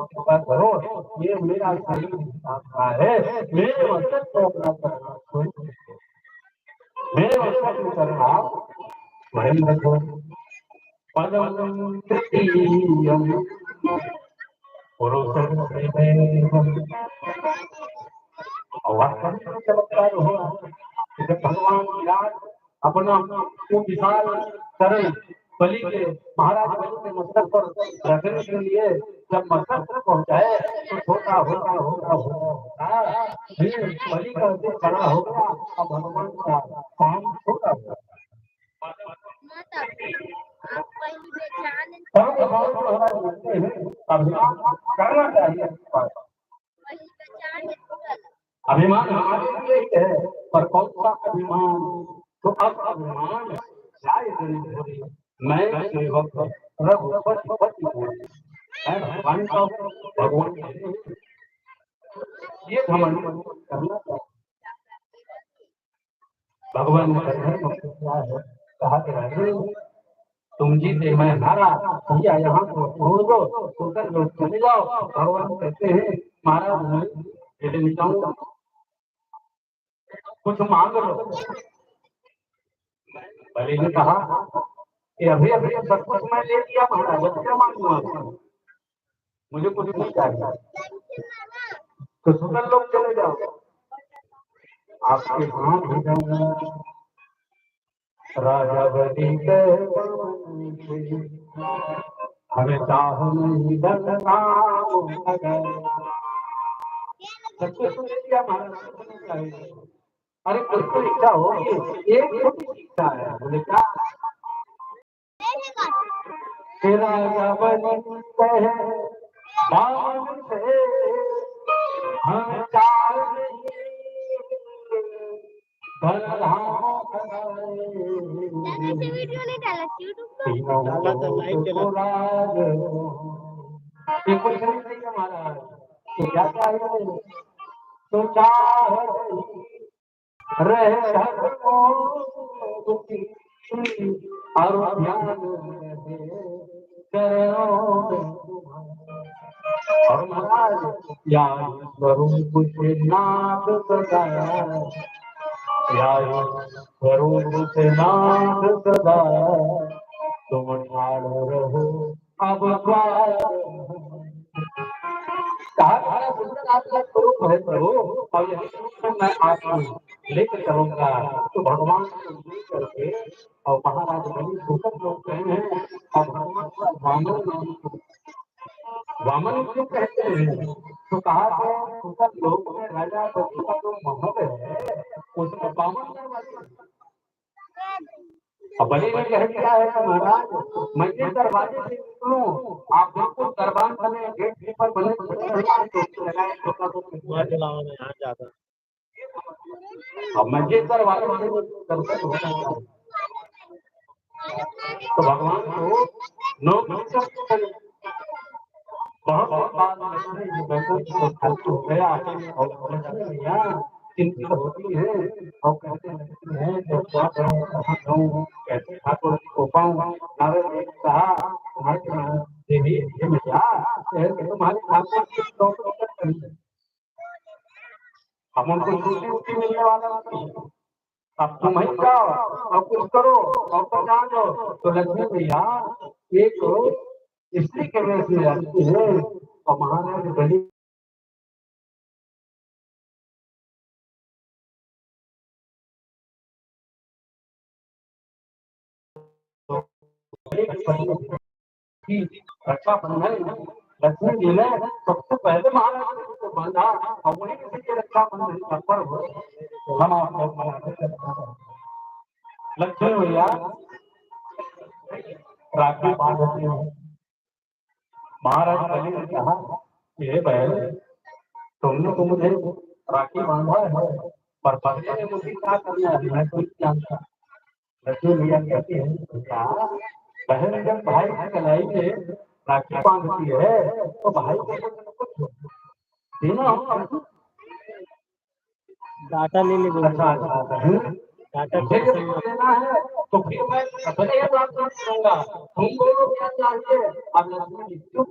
कृपा करो, ये मेरा शरीर आपका है, मेरे मस्तक को अपना करना छोड़, मेरे मस्तक में करना वही रखो। पदम तृतीयम पुरुषं देवं। वास्तविक चमत्कार हुआ जब भगवान विराट अपना वो विशाल शरीर बलि के महाराज बलि के मस्तक पर रखने के लिए जब मस्तक तक पहुंचाए तो होता होता होता होता बलि का जो खड़ा हो गया और भगवान का काम छोटा हुआ। अभिमान करना चाहिए, अभिमान हमारे लिए ही है, पर कौन सा अभिमान? तो अब अभिमान जाए मैं सेवक रघुपति मैं भगवान का भगवान ये घमंड करना चाहिए। भगवान ने कहा कि तुम जीते मैं हारा, भैया यहाँ को छोड़ दो, छोड़कर लोग चले जाओ। भगवान कहते हैं महाराज मैं चले नहीं जाऊंगा, कुछ मांग लो। बलि ने कहा कि अभी अभी सब कुछ मैं दे दिया महाराज, क्या मांगूंगा, मुझे कुछ नहीं चाहिए। तो सुंदर लोग चले जाओ, आपके हाथ भी जाऊंगा। राजा बलि हमें चाह नहीं दलना सब कुछ दे दिया महाराज। अरे कुछ तो इच्छा होगी, एक छोटी इच्छा है। बोले क्या? तेरा बलि कहे बाण से हम चाल वीडियो नहीं डाला यूट्यूब पर, डाला था लाइव चला। ये कुछ नहीं है महाराज, तो क्या चाहिए? तो चाह रहे और और महाराज या स्वरूप से नाथ सदा, या स्वरूप से नाथ सदा, तुम ठाड़ रहो अब आपका स्वरूप है प्रभु, और यही स्वरूप मैं आपको लेकर चलूंगा। तो भगवान को ले करके और महाराज बलि भूखक लोग कहे हैं, और भगवान का वामन क्यों कहते हैं? तो कहा है भूखक लोग में राजा बलि का जो महल है उसमें वामन दरवाजा। अब बलि ने कह दिया है कि महाराज मैं जिस दरवाजे से निकलूं आप बिल्कुल दरबार बने गेट कीपर बने अब मैं जिस दरवाजे से तो भगवान को बहुत बात हो गया और चिंतित होती है और कहते हैं जब क्या कैसे ठाकुर को पाऊं। नारद ने कहा देवी तुम्हारे ठाकुर की हम उनको छुट्टी उट्टी मिलने वाला नहीं, अब तुम ही जाओ और कुछ करो और तो जान दो। तो लक्ष्मी भैया एक स्त्री के वेश में रहती है और महाराज बलि रक्षाबंधन लक्ष्मी जी ने सबसे पहले महाराज को बांधा और वही किसी के रक्षाबंधन का पर्व हम आप लोग मनाते हैं। लक्ष्मी भैया राखी बांधते हैं। महाराज बलि ने कहा ये बहन तुमने तो मुझे राखी बांधा है पर पहले ने मुझे क्या करना है मैं कुछ जानता। लक्ष्मी भैया कहती है क्या बहन जब भाई की कलाई में राखी बांधती है तो भाई को कुछ देना होगा, डाटा ले ले डाटा देना है तो फिर मैं अपने बात करूंगा तुमको क्या चाहिए। अब लक्ष्मी चुप